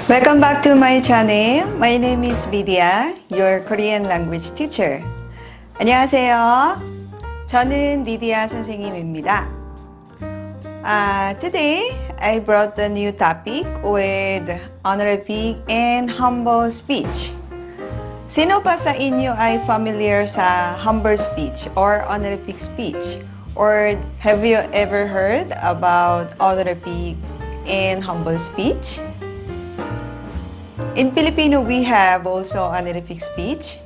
Welcome back to my channel. My name is Lydia, your Korean language teacher. 안녕하세요. 저는 리디아 선생님입니다. Today, I brought a new topic with honorific and humble speech. Sino pa sa inyo ay familiar sa humble speech or honorific speech? Or have you ever heard about honorific and humble speech? In Filipino, we have also honorific speech,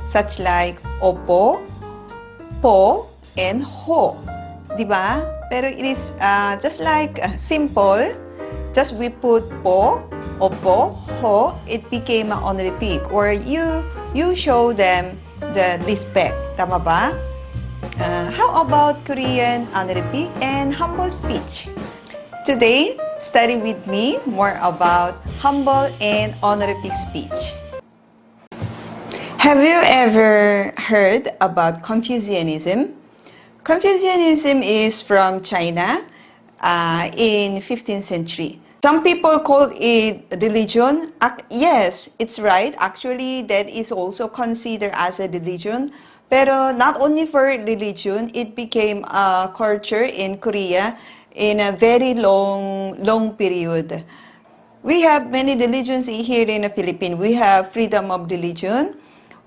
such like opo, po, and ho. Diba? Pero it is just like simple. Just we put po, opo, ho, it became an honorific. Or you show them the respect. Tama ba? How about Korean honorific and humble speech? Today, study with me more about humble and honorific speech. Have you ever heard about Confucianism? Confucianism is from China in 15th century. Some people call it religion. Yes, it's right. Actually, that is also considered as a religion. Pero not only for religion, it became a culture in Korea in a very long period. We have many religions here in the Philippines. We have freedom of religion.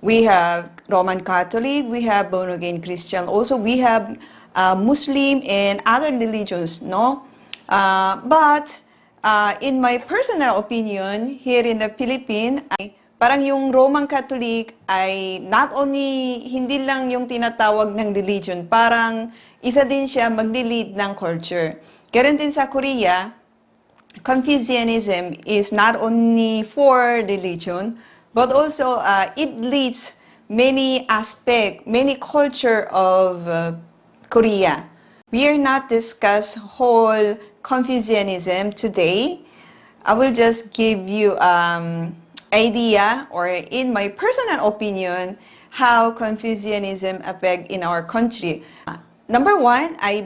We have Roman Catholic. We have born-again Christian. Also, we have Muslim and other religions, no? But in my personal opinion, here in the Philippines, parang yung Roman Catholic ay not only hindi lang yung tinatawag ng religion, parang isa din siya mag-lead ng culture. Ganun din sa Korea, Confucianism is not only for religion, but also it leads many aspects, many culture of Korea. We are not discuss whole Confucianism today. I will just give you idea, or in my personal opinion, how Confucianism affect in our country. Number one, I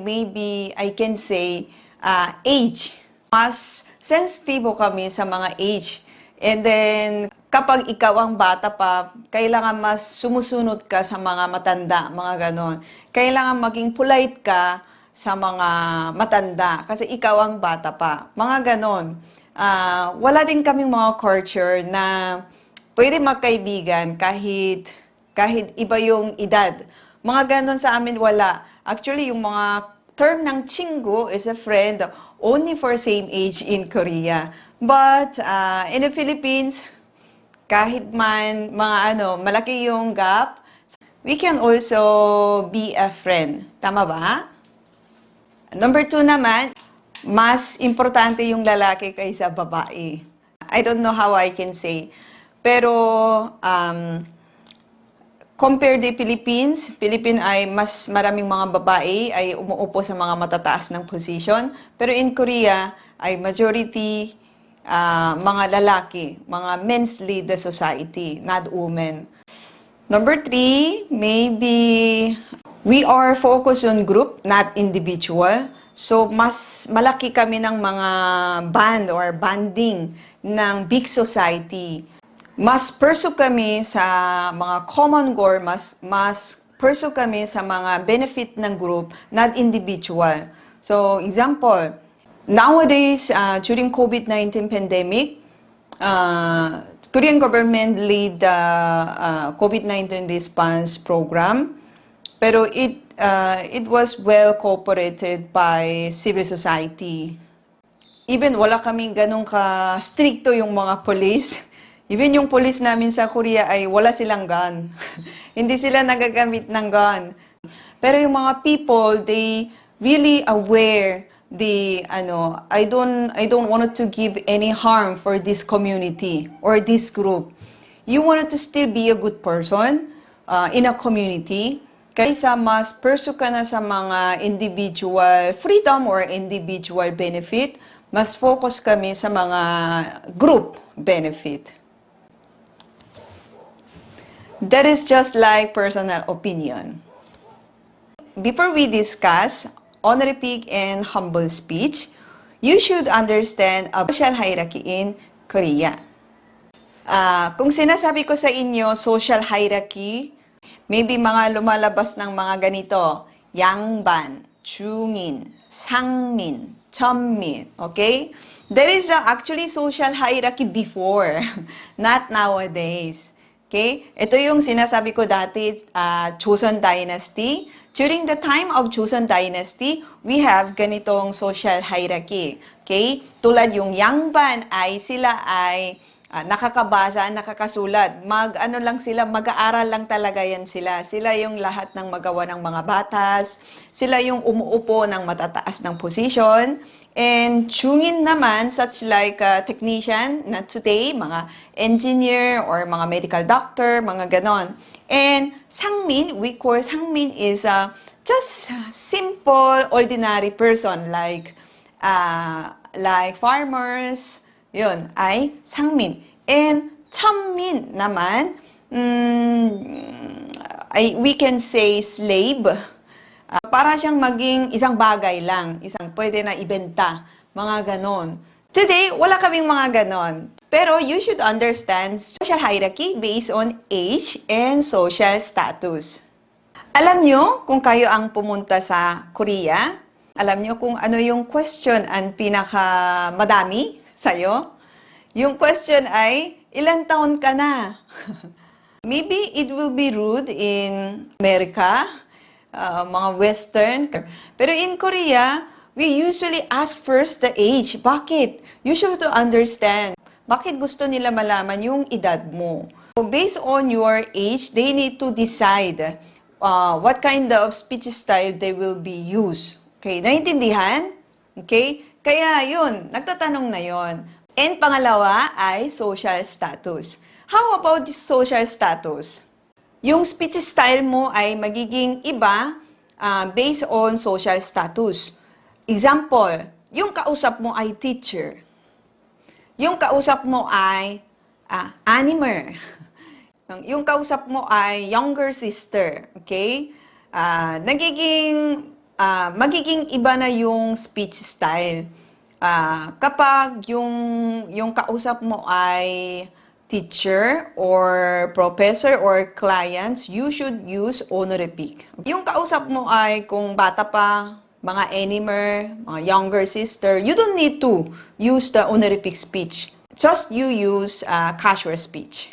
can say age. Mas sensitibo kami sa mga age. And then, kapag ikaw ang bata pa, kailangan mas sumusunod ka sa mga matanda, mga ganon. Kailangan maging polite ka sa mga matanda kasi ikaw ang bata pa. Mga ganon. Wala din kaming mga culture na pwede magkaibigan kahit iba yung edad. Mga ganon sa amin wala. Actually, yung mga term ng 친구 is a friend only for same age in Korea. But in the Philippines, kahit man malaki yung gap, we can also be a friend. Tama ba? Number 2 naman, mas importante yung lalaki kaysa babae. I don't know how I can say. Pero compare the Philippines ay mas maraming mga babae ay umuupo sa mga matataas ng position. Pero in Korea ay majority mga lalaki, mga men's lead the society, not women. Number 3, maybe we are focused on group, not individual. So, mas malaki kami ng mga band or banding ng big society. Mas pursue kami sa mga common goal, mas pursue kami sa mga benefit ng group, not individual. So, example, nowadays, during COVID-19 pandemic, Korean government lead the COVID-19 response program. Pero it was well cooperated by civil society. Even wala kaming ganun ka-stricto yung mga police. Even yung police namin sa Korea ay wala silang gun. Hindi sila nagagamit ng gun. Pero yung mga people, they really aware I don't want to give any harm for this community or this group. You wanted to still be a good person in a community. Kaysa mas pursue ka na sa mga individual freedom or individual benefit, mas focus kami sa mga group benefit. That is just like personal opinion. Before we discuss honorific and humble speech, you should understand a social hierarchy in Korea. Kung sinasabi ko sa inyo, social hierarchy, maybe mga lumalabas ng mga ganito, 양반, 중인, 상민, 천민, okay? There is actually social hierarchy before, not nowadays. Okay? Ito yung sinasabi ko dati, Joseon Dynasty. During the time of Joseon Dynasty, we have ganitong social hierarchy. Okay? Tulad yung 양반 ay sila ay nakakabasa, nakakasulat. Ano lang sila, mag-aaral lang talaga yan sila. Sila yung lahat ng magawa ng mga batas. Sila yung umuupo ng matataas ng position. And 중인 naman, such like technician, not today, mga engineer or mga medical doctor, mga ganon. And 상민, we call 상민 is just simple, ordinary person like farmers, yun, ay 상민. And 천민 naman, we can say slave. Para siyang maging isang bagay lang, isang pwede na ibenta, mga ganon. Today, wala kaming mga ganon. Pero you should understand social hierarchy based on age and social status. Alam nyo, kung kayo ang pumunta sa Korea, alam nyo kung ano yung question ang pinakamadami sa'yo? Yung question ay, ilang taon ka na? Maybe it will be rude in America, mga Western. Pero in Korea, we usually ask first the age. Bakit? You should to understand. Bakit gusto nila malaman yung edad mo? So based on your age, they need to decide what kind of speech style they will be used. Okay, naintindihan? Okay? Kaya yun, nagtatanong na yun. And pangalawa ay social status. How about social status? Yung speech style mo ay magiging iba based on social status. Example, yung kausap mo ay teacher. Yung kausap mo ay animer. Yung kausap mo ay younger sister. Okay? Magiging iba na yung speech style. Kapag yung kausap mo ay teacher or professor or clients, you should use honorific. Yung kausap mo ay kung bata pa, mga animer, mga younger sister, you don't need to use the honorific speech. Just you use casual speech.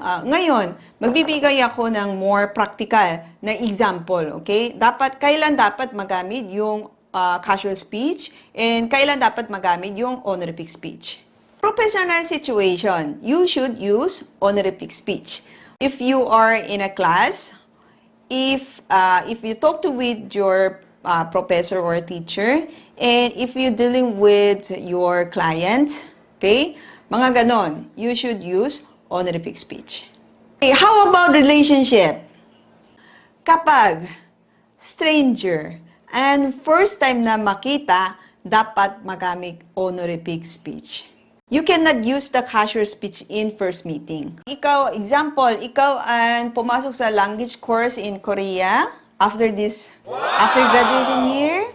Ngayon, magbibigay ako ng more practical na example, okay? Kailan dapat magamit yung casual speech and kailan dapat magamit yung honorific speech. Professional situation, you should use honorific speech. If you are in a class, if you talk with your professor or teacher, and if you're dealing with your client, okay, mga ganon, you should use honorific speech. Okay, how about relationship? Kapag stranger and first time na makita, dapat magamit honorific speech. You cannot use the casual speech in first meeting. Example, ikaw ang pumasok sa language course in Korea after graduation year.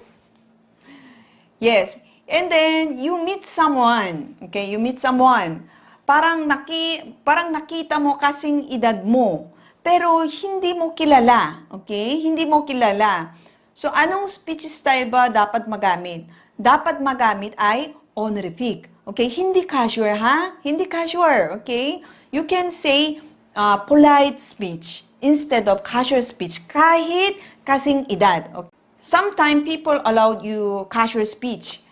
Yes. And then, you meet someone. Okay, you meet someone. Parang nakita mo kasing edad mo. Pero hindi mo kilala. Okay? Hindi mo kilala. So, anong speech style ba dapat magamit? Dapat magamit ay honorific. Okay, hindi casual, ha? Hindi casual, okay? You can say polite speech instead of casual speech kahit kasing edad. Okay? Sometimes people allow you casual speech,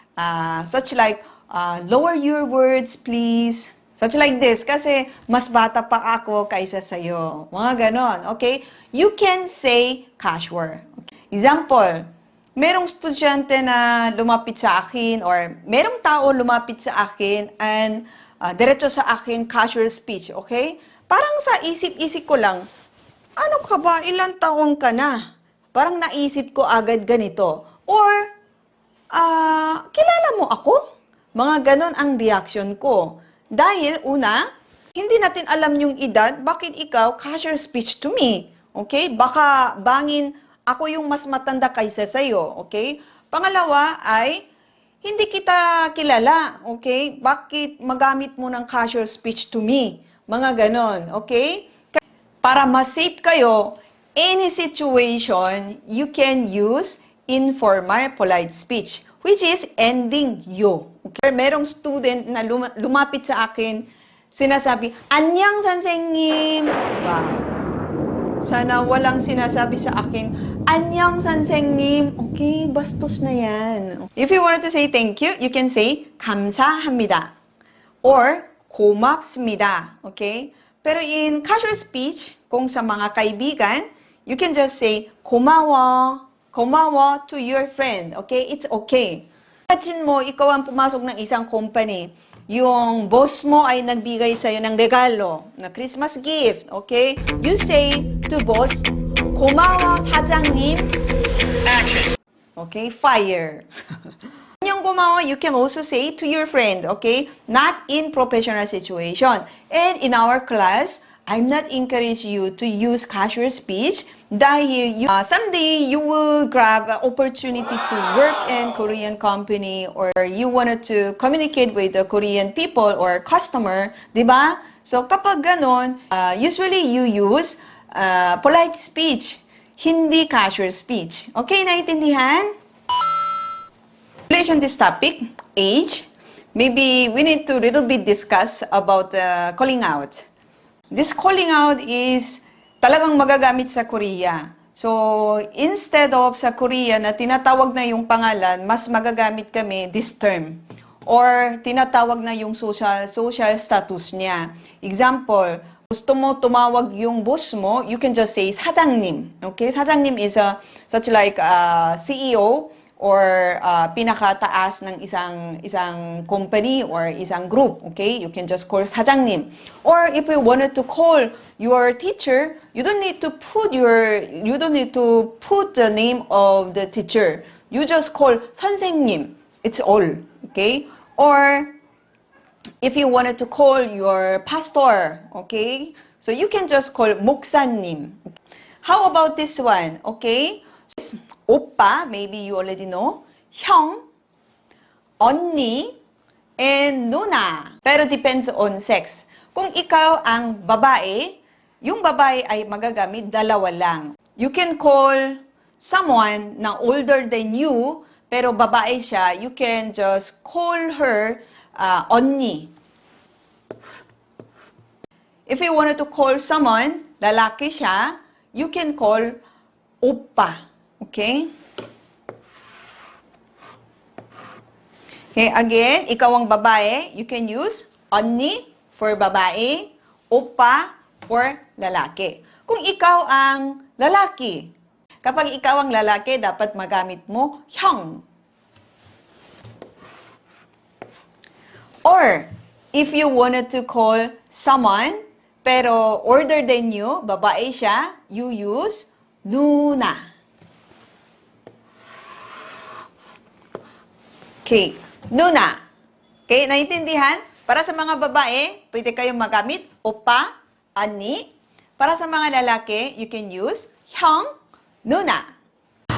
such like, lower your words, please. Such like this, kasi mas bata pa ako kaysa sa'yo. Mga ganon, okay? You can say casual. Okay? Example, merong estudyante na lumapit sa akin or merong tao lumapit sa akin and diretso sa akin casual speech, okay? Parang sa isip-isip ko lang, ano ka ba? Ilang taon ka na? Parang naisip ko agad ganito. Or, kilala mo ako? Mga ganon ang reaction ko. Dahil, una, hindi natin alam yung edad, bakit ikaw casual speech to me? Okay? Baka bangin ako yung mas matanda kaysa sa'yo, okay? Pangalawa ay, hindi kita kilala, okay? Bakit magamit mo ng casual speech to me? Mga ganon, okay? Para ma-safe kayo, any situation, you can use informal polite speech, which is ending you. Okay? Merong student na lumapit sa akin, sinasabi, "Anyang 선생님." Wow. Sana walang sinasabi sa akin, "Anyang 선생님." Okay, bastos na yan. If you wanted to say thank you, you can say 감사합니다 or 고맙습니다. Okay? Pero in casual speech, kung sa mga kaibigan, you can just say 고마워, 고마워 to your friend. Okay? It's okay. Imagine mo, ikaw ang pumasok ng isang company. Yung boss mo ay nagbigay sa'yo ng regalo, na Christmas gift, okay? You say to boss, 고마워 사장님. Action. Okay, fire. Yung 고마워, you can also say to your friend, okay? Not in professional situation. And in our class, I'm not encourage you to use casual speech dahil someday you will grab an opportunity to work in Korean company or you wanted to communicate with the Korean people or customer, di ba? So kapag ganon, usually you use polite speech, hindi casual speech. Okay, naiintindihan? In relation to this topic, age, maybe we need to little bit discuss about calling out. This calling out is talagang magagamit sa Korea. So, instead of sa Korea na tinatawag na yung pangalan, mas magagamit kami this term. Or tinatawag na yung social status niya. Example, gusto mo tumawag yung boss mo, you can just say 사장님. Okay? 사장님 is such like CEO or pinakataas ng isang company or isang group, okay? You can just call 사장님. Or if you wanted to call your teacher, you don't need to put the name of the teacher. You just call 선생님. It's all, okay? Or if you wanted to call your pastor, okay? So you can just call 목사님. How about this one, okay? 오빠, maybe you already know, 형, 언니, and 누나. Pero depends on sex. Kung ikaw ang babae, yung babae ay magagamit dalawa lang. You can call someone na older than you, pero babae siya, you can just call her 언니. If you wanted to call someone, lalaki siya, you can call 오빠. Okay? Okay, again, ikaw ang babae, you can use 언니 for babae, 오빠 for lalaki. Kung ikaw ang lalaki, kapag ikaw ang lalaki, dapat magamit mo 형. Or, if you wanted to call someone, pero older than you, babae siya, you use 누나. Okay, 누나. Okay, naintindihan? Para sa mga babae, pwede kayong magamit 오빠, 언니. Para sa mga lalaki, you can use 형, 누나.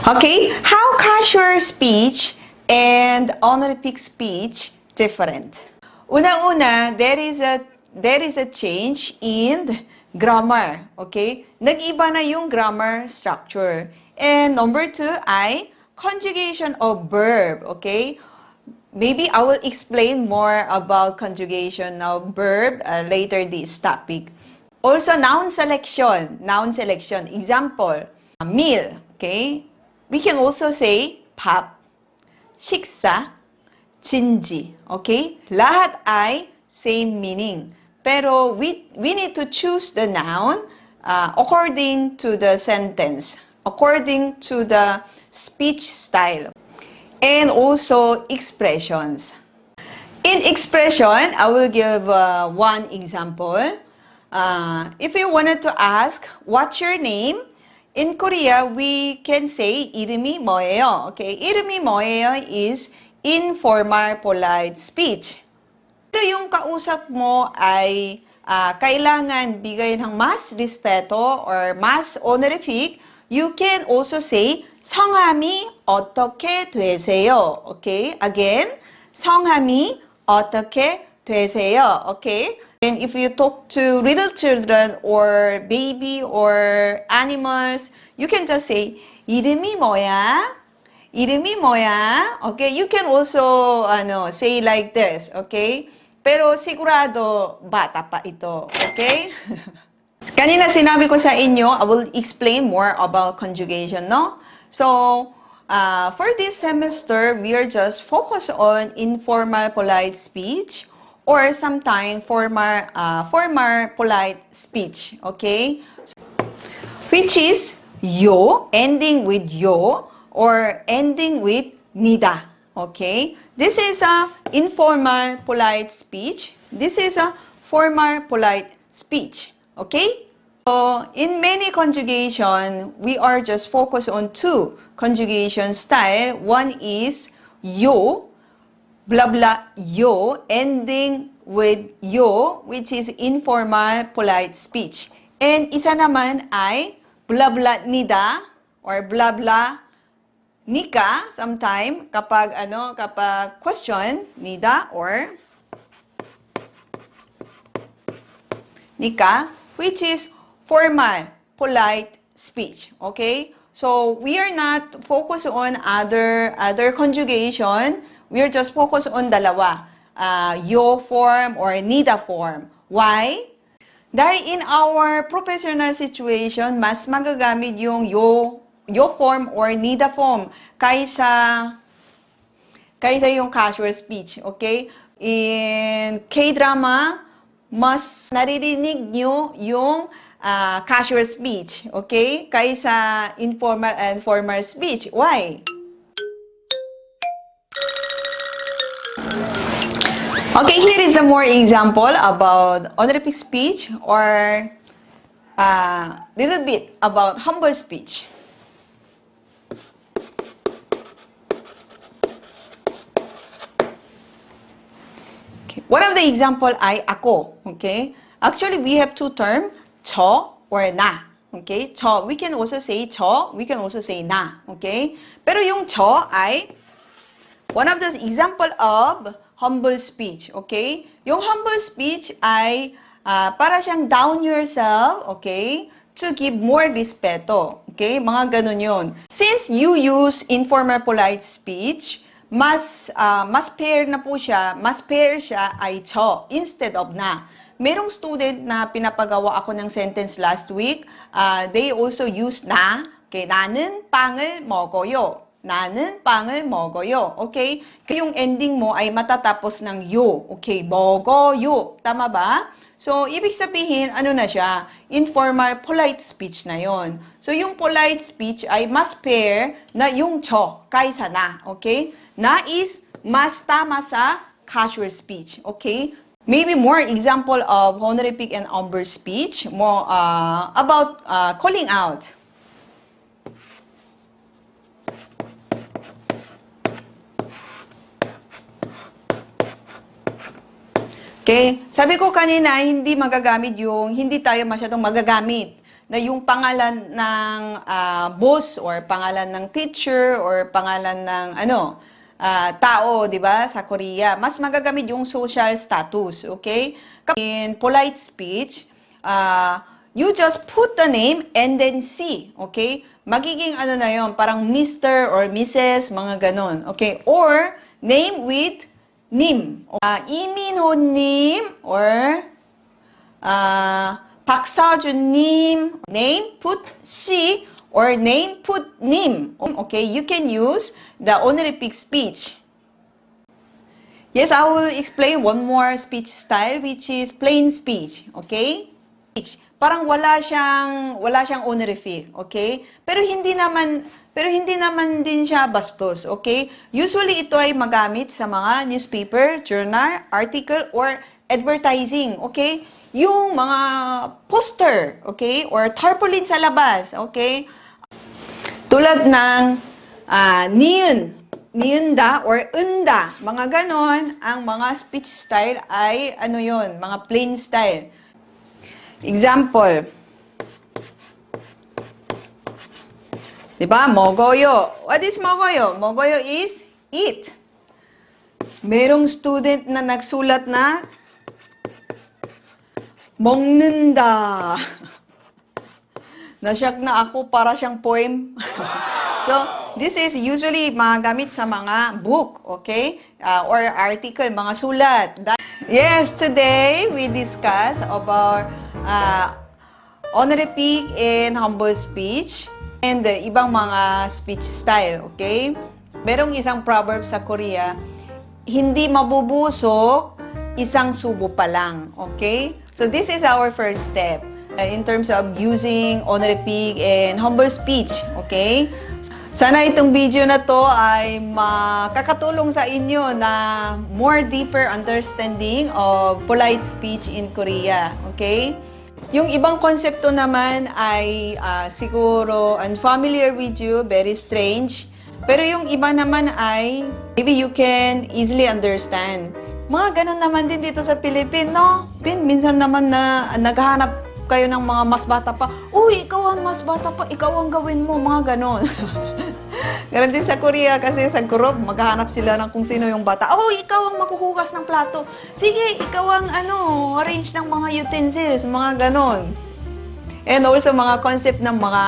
Okay, how casual speech and honorific speech different? Una-una, there is a change in grammar. Okay? Nag-iba na yung grammar structure. And number two ay conjugation of verb. Okay? Maybe I will explain more about conjugation of verb later this topic. Also, noun selection. Noun selection. Example, meal. Okay? We can also say 밥, 식사, 진지. Okay? Lahat ay same meaning. Pero we need to choose the noun according to the sentence, according to the speech style. And also expressions. In expression, I will give one example. If you wanted to ask, what's your name? In Korea, we can say, 이름이 뭐예요? Okay, 이름이 뭐예요 is informal polite speech. Pero yung kausap mo ay kailangan bigay ng mas respeto or mas honorific, you can also say 성함이 어떻게 되세요? Okay? Again, 성함이 어떻게 되세요? Okay? And if you talk to little children or baby or animals, you can just say 이름이 뭐야? 이름이 뭐야? Okay? You can also say like this, okay? Pero sigurado bata pa ito, okay? Kanina sinabi ko sa inyo, I will explain more about conjugation, no? So, for this semester, we are just focused on informal polite speech or sometimes formal polite speech, okay? Which is yo, ending with yo, or ending with nida, okay? This is a informal polite speech. This is a formal polite speech. Okay? So, in many conjugation, we are just focused on two conjugation style. One is yo, blah blah yo, ending with yo, which is informal polite speech. And isa naman ay blah blah nida or blah blah nika sometime kapag kapag question nida or nika, which is formal, polite speech. Okay? So, we are not focused on other conjugation. We are just focused on dalawa. Yo form or nida form. Why? Dahil in our professional situation, mas magagamit yung yo form or nida form kaysa yung casual speech. Okay? In K-drama, mas naririnig nyo yung casual speech, okay? Kaysa informal and formal speech. Why? Okay, here is a more example about honorific speech or little bit about humble speech. One of the example ay ako, okay? Actually, we have two terms, 저 or 나, okay? 저, we can also say 저, we can also say 나, okay? Pero yung 저 ay one of the example of humble speech, okay? Yung humble speech ay para siyang down yourself, okay? To give more respeto, okay? Mga ganun yun. Since you use informal polite speech, mas pair na po siya, mas pair siya ay 저 instead of na. Merong student na pinapagawa ako ng sentence last week, they also use na. Okay, 나는 빵을 먹어요. 나는 빵을 먹어요. Okay? Yung ending mo ay matatapos ng yo. Okay, 먹어요. Tama ba? So, ibig sabihin, ano na siya? Informal, polite speech na yon. So, yung polite speech ay mas pair na yung 저 kaysa na. Okay? Na is mas tama sa casual speech. Okay? Maybe more example of honorific and umber speech, more about calling out. Okay? Sabi ko kanina, hindi tayo masyadong magagamit na yung pangalan ng boss or pangalan ng teacher or pangalan ng tao, di ba, sa Korea. Mas magagamit yung social status, okay? In polite speech, you just put the name and then see, okay? Magiging na yon, parang Mr. or Mrs., mga ganon, okay? Or name with 님, 이민호님, or 박서준님, name put she, or name put 님. Okay, you can use the honorific speech. Yes, I will explain one more speech style, which is plain speech. Okay? Parang wala siyang honorific. Okay? Pero hindi naman din siya bastos, okay? Usually, ito ay magamit sa mga newspaper, journal, article, or advertising, okay? Yung mga poster, okay? Or tarpaulin sa labas, okay? Tulad ng niunda or unda, mga ganon, ang mga speech style ay, mga plain style. Example, Diba? Mogoyo. What is mogoyo? Mogoyo is eat. Merong student na nagsulat na 먹는다. Nasyak na ako para siyang poem. So, this is usually magamit sa mga book, okay? Or article, mga sulat. Yes, today we discuss about honorific and humble speech and ibang mga speech style, okay? Merong isang proverb sa Korea, hindi mabubusok, isang subo pa lang, okay? So this is our first step in terms of using honorific and humble speech, okay? Sana itong video na to ay makakatulong sa inyo na more deeper understanding of polite speech in Korea, okay? Yung ibang konsepto naman ay siguro unfamiliar with you, very strange. Pero yung iba naman ay maybe you can easily understand. Mga ganun naman din dito sa Philippines, no? Minsan naman na naghahanap kayo ng mga mas bata pa. Uy, ikaw ang mas bata pa, ikaw ang gawin mo, mga ganon. Ganon din sa Korea kasi sa group, maghahanap sila ng kung sino yung bata. Oh, ikaw ang maghuhugas ng plato. Sige, ikaw ang arrange ng mga utensils, mga ganon. And also mga concept ng mga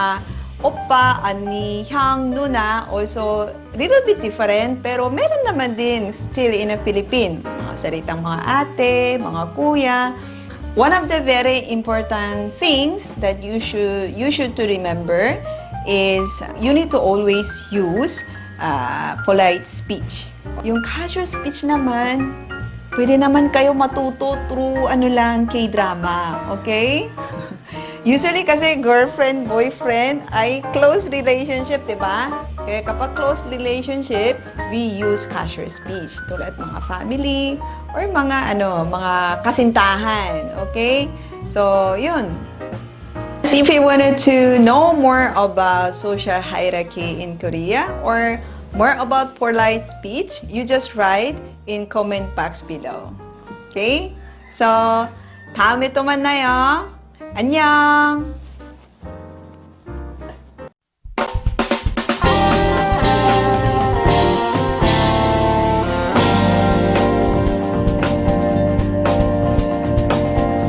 oppa, ani, hyang, nuna, also little bit different, pero meron naman din still in a Philippine. Mga salitang mga ate, mga kuya. One of the very important things that you should to remember is you need to always use polite speech. Yung casual speech naman, pwede naman kayo matuto through K-drama, okay? Usually kasi girlfriend, boyfriend ay close relationship, di ba? Kaya kapag close relationship, we use casual speech tulad mga family or mga kasintahan, okay? So, yun. If you wanted to know more about social hierarchy in Korea or more about polite speech, you just write in comment box below. Okay? So, 다음에 또 만나요. 안녕!